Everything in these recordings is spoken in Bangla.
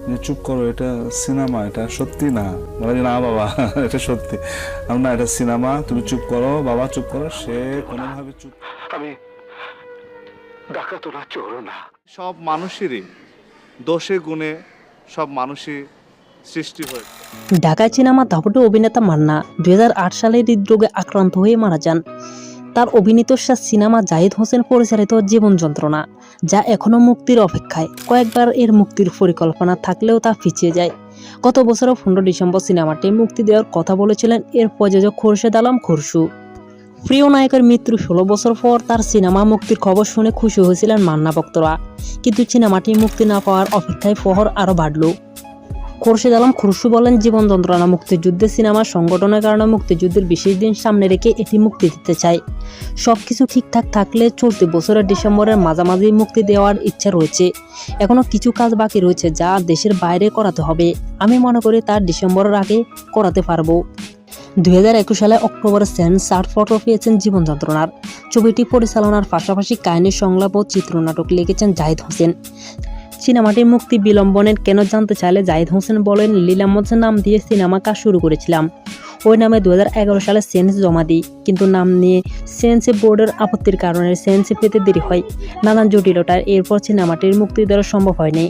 যে চুপ করো, এটা সিনেমা, এটা সত্যি না। বলে যে না বাবা এটা সত্যি। না, এটা সিনেমা, তুমি চুপ করো বাবা, চুপ করো। সে কোনোভাবে চুপ। আমি ডাকাত না, চোর না। সব মানুষেরই দোষে গুণে সব মানুষই সৃষ্টি হয়েছে। ঢাকায় সিনেমা দাপটে অভিনেতা মান্না 2008 সালে হৃদরোগে আক্রান্ত হয়ে মারা যান। তার অভিনীত সিনেমা জাহিদ হোসেন পরিচালিত জীবন যন্ত্রণা, যা এখনো মুক্তির অপেক্ষায়। কয়েকবার এর মুক্তির পরিকল্পনা থাকলেও তা পিছিয়ে যায়। গত বছরের 15 ডিসেম্বর সিনেমাটি মুক্তি দেওয়ার কথা বলেছিলেন এর প্রযোজক খোরশেদ আলম খোরশু। প্রিয় নায়কের মৃত্যুর 16 বছর পর তার সিনেমা মুক্তির খবর শুনে খুশি হয়েছিলেন মান্না ভক্তরা, কিন্তু সিনেমাটি মুক্তি না পাওয়ার অপেক্ষায় প্রহর আরও বাড়ল। খোরশেদ আলম খোরশু বলেন, জীবন যন্ত্রণা মুক্তিযুদ্ধের সিনেমা সংগঠনের কারণে মুক্তিযুদ্ধের বিশেষ দিন সামনে রেখে এটি মুক্তি দিতে চাই। সবকিছু ঠিকঠাক থাকলে চলতি বছরের ডিসেম্বরের মাঝামাঝি মুক্তি দেওয়ার ইচ্ছা রয়েছে। এখনো কিছু কাজ বাকি রয়েছে যা দেশের বাইরে করাতে হবে। আমি মনে করি তার ডিসেম্বরের আগে করাতে পারবো। 2021 সালে অক্টোবরে সেন্সর ফটো পেয়েছেন জীবন যন্ত্রণার। ছবিটি পরিচালনার পাশাপাশি কাহিনী সংলাপ ও চিত্রনাটক লিখেছেন জাহিদ হোসেন। সিনেমাটির মুক্তি বিলম্বনের কেন জানতে চাইলে জাহিদ হোসেন বলেন, লীলামঞ্চ নাম দিয়ে সিনেমা কাজ শুরু করেছিলাম। ওই নামে 2011 সালে সেন্স জমা দিই, কিন্তু নাম নিয়ে সেন্স বোর্ডের আপত্তির কারণে সেন্স পেতে দেরি হয়। নানান জটিলতার এরপর সিনেমাটির মুক্তি দেওয়া সম্ভব হয়নি।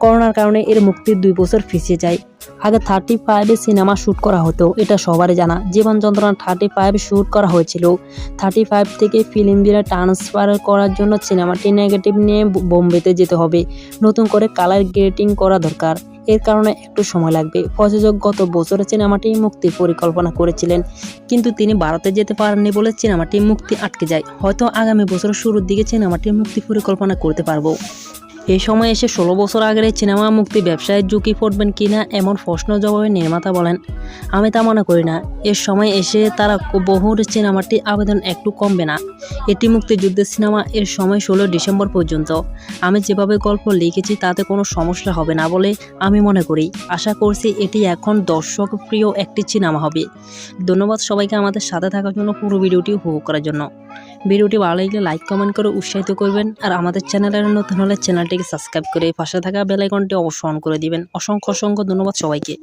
করোনার কারণে এর মুক্তি 2 বছর পিছিয়ে যায়। আগে 35-এ সিনেমা শ্যুট করা হতো, এটা সবারই জানা। জীবন যন্ত্রণা 35 শ্যুট করা হয়েছিল। 35 থেকে ফিল্মবিরা ট্রান্সফার করার জন্য সিনেমাটি নেগেটিভ নিয়ে বোম্বেতে যেতে হবে। নতুন করে কালার গ্রেডিং করা দরকার। এর কারণে একটু সময় লাগবে। প্রযোজক গত বছরে সিনেমাটি মুক্তির পরিকল্পনা করেছিলেন, কিন্তু তিনি ভারতে যেতে পারেননি বলে সিনেমাটি মুক্তি আটকে যায়। হয়তো আগামী বছরের শুরুর দিকে সিনেমাটির মুক্তি পরিকল্পনা করতে পারবো। এই সময় এসে 16 বছর আগের এই সিনেমা মুক্তি ব্যবসায় ঝুঁকি পড়বেন কিনা এমন প্রশ্ন জবাবে নির্মাতা বলেন, আমি তা মনে করি না। এর সময় এসে তারা বহুর সিনেমাটি আবেদন একটু কমবে না। এটি মুক্তিযুদ্ধের সিনেমা, এর সময় 16 ডিসেম্বর পর্যন্ত। আমি যেভাবে গল্প লিখেছি তাতে কোনো সমস্যা হবে না বলে আমি মনে করি। আশা করছি এটি এখন দর্শক প্রিয় একটি সিনেমা হবে। ধন্যবাদ সবাইকে আমাদের সাথে থাকার জন্য, পুরো ভিডিওটি উপভোগ করার জন্য। ভিডিওটি ভালো লাগলে লাইক কমেন্ট করে উৎসাহিত করবেন, আর আমাদের চ্যানেলের নতুন হলে চ্যানেলটিকে সাবস্ক্রাইব করে পাশে থাকা বেল আইকনটি অবশ্যই অন করে দিবেন। অসংখ্য ধন্যবাদ সবাইকে।